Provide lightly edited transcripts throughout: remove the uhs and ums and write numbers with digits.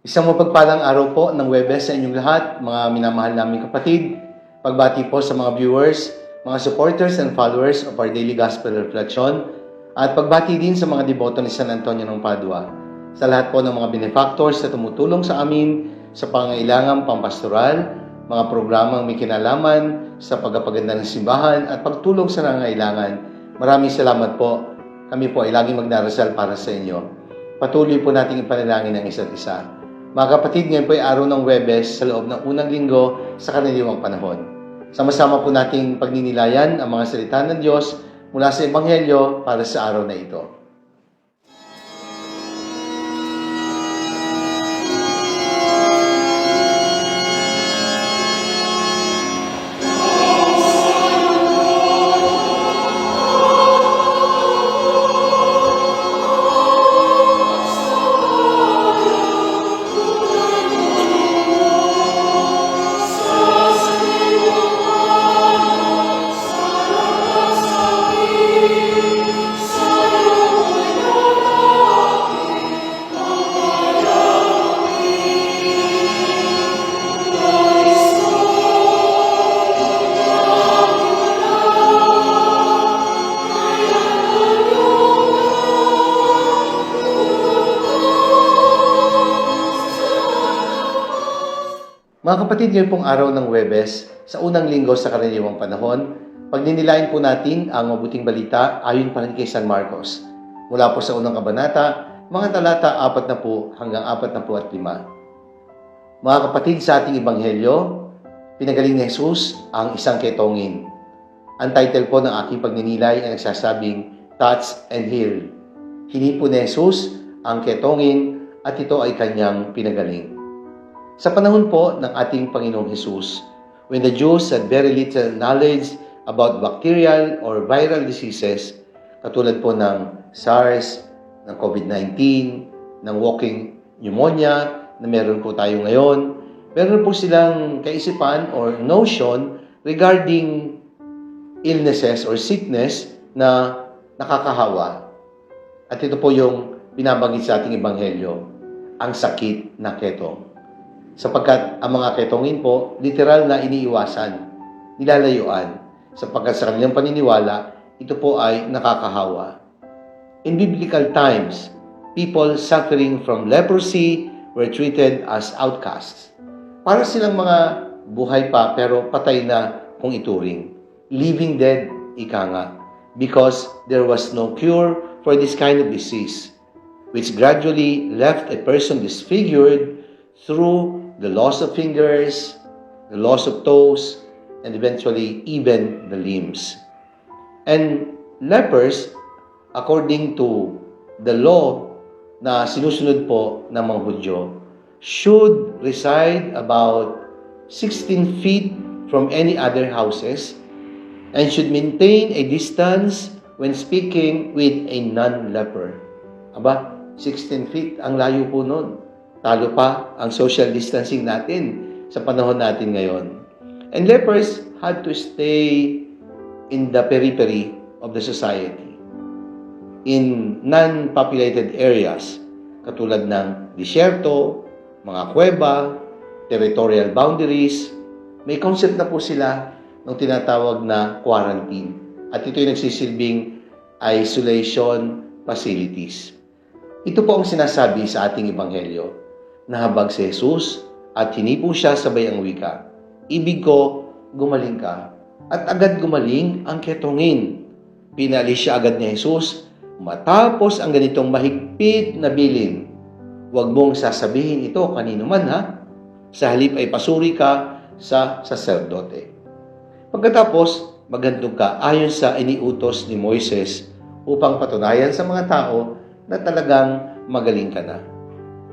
Isang mapagpalang araw po ng Huwebes sa inyong lahat, mga minamahal naming kapatid. Pagbati po sa mga viewers, mga supporters and followers of our daily gospel reflection, at pagbati din sa mga deboto ni San Antonio ng Padua. Sa lahat po ng mga benefactors na tumutulong sa amin sa pangailangang pampastoral, mga programang may kinalaman sa pagpapaganda ng simbahan at pagtulong sa nangangailangan. Maraming salamat po. Kami po ay laging magdarasal para sa inyo. Patuloy po nating ipanalangin ang isa't isa. Mga kapatid, ngayon po ay araw ng Huwebes sa loob ng unang linggo sa karaniwang panahon. Sama-sama po nating pagninilayan ang mga salita ng Diyos mula sa Ebanghelyo para sa araw na ito. Mga kapatid, ngayon pong araw ng Huwebes, sa unang linggo sa karaniwang panahon, pagninilayan po natin ang mabuting balita ayon pa rin kay San Marcos. Mula po sa unang kabanata, mga talata 40 hanggang 45. Mga kapatid, sa ating Ebanghelyo, pinagaling ni Jesus ang isang ketongin. Ang title po ng aking pagninilay ay nagsasabing, Touch and Heal. Hinipo ni Jesus ang ketongin at ito ay kanyang pinagaling. Sa panahon po ng ating Panginoong Jesus, when the Jews had very little knowledge about bacterial or viral diseases, katulad po ng SARS, ng COVID-19, ng walking pneumonia na meron po tayo ngayon, meron po silang kaisipan or notion regarding illnesses or sickness na nakakahawa. At ito po yung binabanggit sa ating Ebanghelyo, ang sakit na ketong. Sapagkat ang mga ketongin po, literal na iniiwasan, nilalayuan, sapagkat sa kanilang paniniwala, ito po ay nakakahawa. In biblical times, people suffering from leprosy were treated as outcasts. Para silang mga buhay pa pero patay na kung ituring. Living dead, ika nga, because there was no cure for this kind of disease, which gradually left a person disfigured through the loss of fingers, the loss of toes, and eventually even the limbs. And lepers, according to the law na sinusunod po ng mga Hudyo, should reside about 16 feet from any other houses and should maintain a distance when speaking with a non-leper. Aba, 16 feet, ang layo po nun. Talo pa ang social distancing natin sa panahon natin ngayon. And lepers had to stay in the periphery of the society, in non-populated areas, katulad ng disyerto, mga kuweba, territorial boundaries. May concept na po sila ng tinatawag na quarantine. At ito yung nagsisilbing isolation facilities. Ito po ang sinasabi sa ating Ebanghelyo. Nahabag si Jesus at hinipo siya sabay ang wika. Ibig ko, gumaling ka. At agad gumaling ang ketongin. Pinalis siya agad ni Jesus matapos ang ganitong mahigpit na bilin. Huwag mong sasabihin ito kanino man ha. Sa halip ay pasuri ka sa saserdote. Pagkatapos, maghandog ka ayon sa iniutos ni Moises upang patunayan sa mga tao na talagang magaling ka na.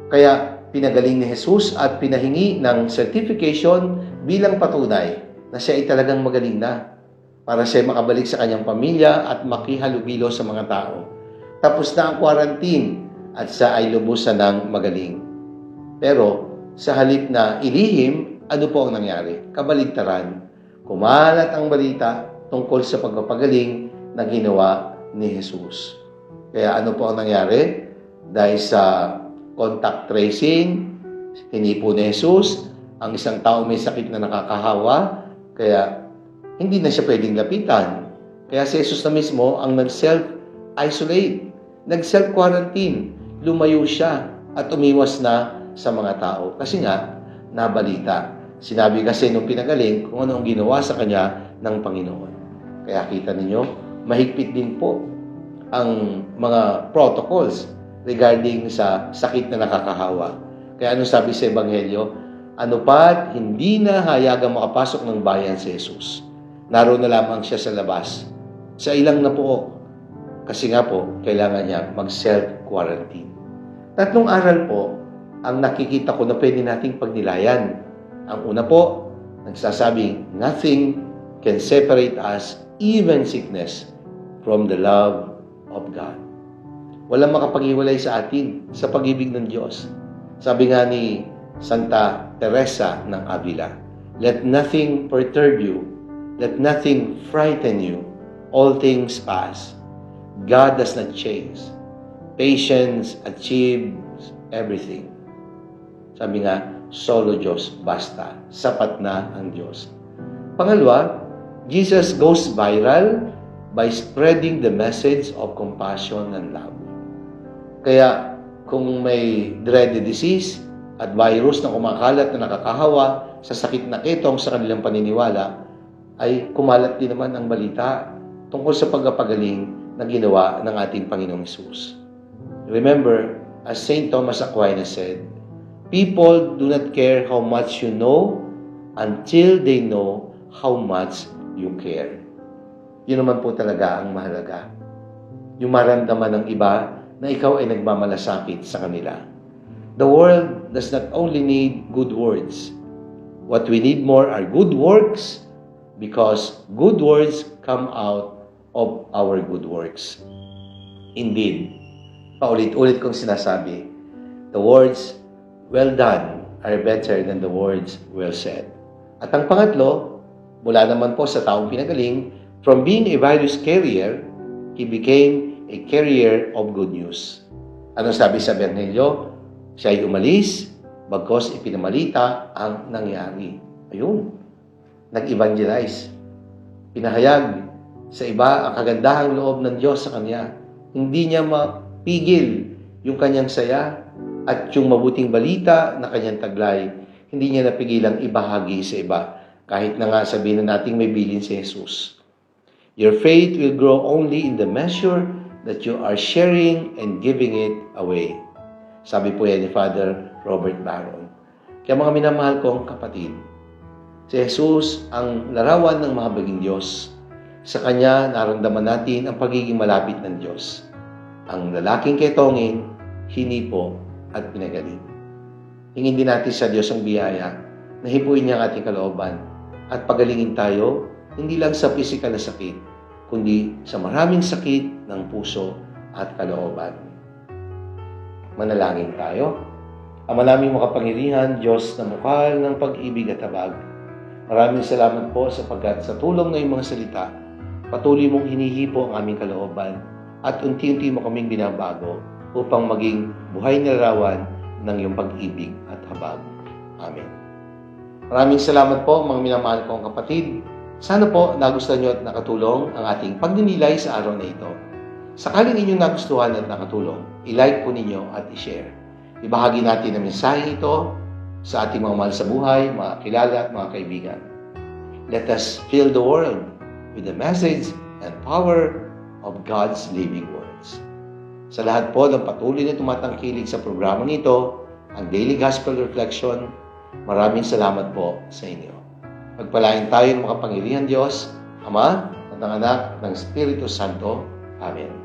Kaya, pinagaling ni Jesus at pinahingi ng certification bilang patunay na siya ay talagang magaling na para siya makabalik sa kanyang pamilya at makihalubilo sa mga tao. Tapos na ang quarantine at siya ay lubusan ng magaling. Pero sa halip na ilihim, ano po ang nangyari? Kabaligtaran. Kumalat ang balita tungkol sa pagpapagaling na ginawa ni Jesus. Kaya ano po ang nangyari? Dahil sa contact tracing, Hinipo ni Jesus ang isang tao may sakit na nakakahawa, kaya hindi na siya pwedeng lapitan. Kaya si Jesus na mismo ang nag-self-isolate, nag-self-quarantine. Lumayo siya at umiwas na sa mga tao. Kasi nga, nabalita. Sinabi kasi nung pinagaling kung ano ang ginawa sa kanya ng Panginoon. Kaya kita ninyo, mahigpit din po ang mga protocols regarding sa sakit na nakakahawa. Kaya ano sabi sa Ebanghelyo? Ano pa't hindi na hayagang makapasok ng bayan si Jesus. Naroon na lamang siya sa labas. Sa ilang na po. Kasi nga po, kailangan niya mag-self-quarantine. 3 aral po ang nakikita ko na pwede nating pagnilayan. Ang una po, nagsasabing, nothing can separate us, even sickness, from the love of God. Walang makapaghiwalay sa atin sa pag-ibig ng Diyos. Sabi nga ni Santa Teresa ng Avila, let nothing perturb you, let nothing frighten you, all things pass. God does not change. Patience achieves everything. Sabi nga, solo Diyos basta. Sapat na ang Diyos. Pangalawa, Jesus goes viral by spreading the message of compassion and love. Kaya kung may dreaded disease at virus na kumakalat na nakakahawa sa sakit na ketong sa kanilang paniniwala, ay kumalat din naman ang balita tungkol sa pagpapagaling na ginawa ng ating Panginoong Hesus. Remember, as St. Thomas Aquinas said, people do not care how much you know until they know how much you care. Yun naman po talaga ang mahalaga. Yung maramdaman ng iba na ikaw ay nagmamalasakit sa kanila. The world does not only need good words. What we need more are good works, because good words come out of our good works. Indeed, paulit-ulit kong sinasabi, the words, well done, are better than the words, well said. At ang pangatlo, mula naman po sa taong pinagaling, from being a virus carrier, he became a carrier of good news. Ano sabi sa Ebanghelyo? Siya ay umalis, bagkos ipinamalita ang nangyari. Ayun, nag-evangelize. Pinahayag sa iba ang kagandahang loob ng Diyos sa kanya. Hindi niya mapigil yung kanyang saya at yung mabuting balita na kanyang taglay. Hindi niya napigilang ibahagi sa iba. Kahit na nga sabihin na nating may bilin si Jesus. Your faith will grow only in the measure that you are sharing and giving it away. Sabi po yan ni Father Robert Barron. Kaya mga minamahal kong kapatid, si Jesus ang larawan ng mahabaging Diyos. Sa Kanya naramdaman natin ang pagiging malapit ng Diyos. Ang lalaking ketongin, hinipo at pinagaling. Hingin din natin sa Diyos ang biyaya na hipuin niya ang ating kalooban at pagalingin tayo hindi lang sa pisikal na sakit, kundi sa maraming sakit ng puso at kalooban. Manalangin tayo. Ama naming makapangyarihan, Diyos na mukha ng pag-ibig at habag. Maraming salamat po sapagkat sa tulong ng iyong mga salita, patuloy mong hinihipo ang aming kalooban at unti-unti mo kaming binabago upang maging buhay na larawan ng iyong pag-ibig at habag. Amen. Maraming salamat po mga minamahal kong kapatid. Sana po nagustuhan niyo at nakatulong ang ating pagninilay sa araw na ito. Sakaling inyong nagustuhan at nakatulong, i-like po ninyo at i-share. Ibahagi natin ang mensahe ito sa ating mga mahal sa buhay, mga kilala at mga kaibigan. Let us fill the world with the message and power of God's living words. Sa lahat po ng patuloy na tumatangkilik sa programang ito, ang Daily Gospel Reflection, maraming salamat po sa inyo. Pagpalain tayo ng makapangyarihan Diyos, Ama, at ng Anak, ng Espiritu Santo. Amen.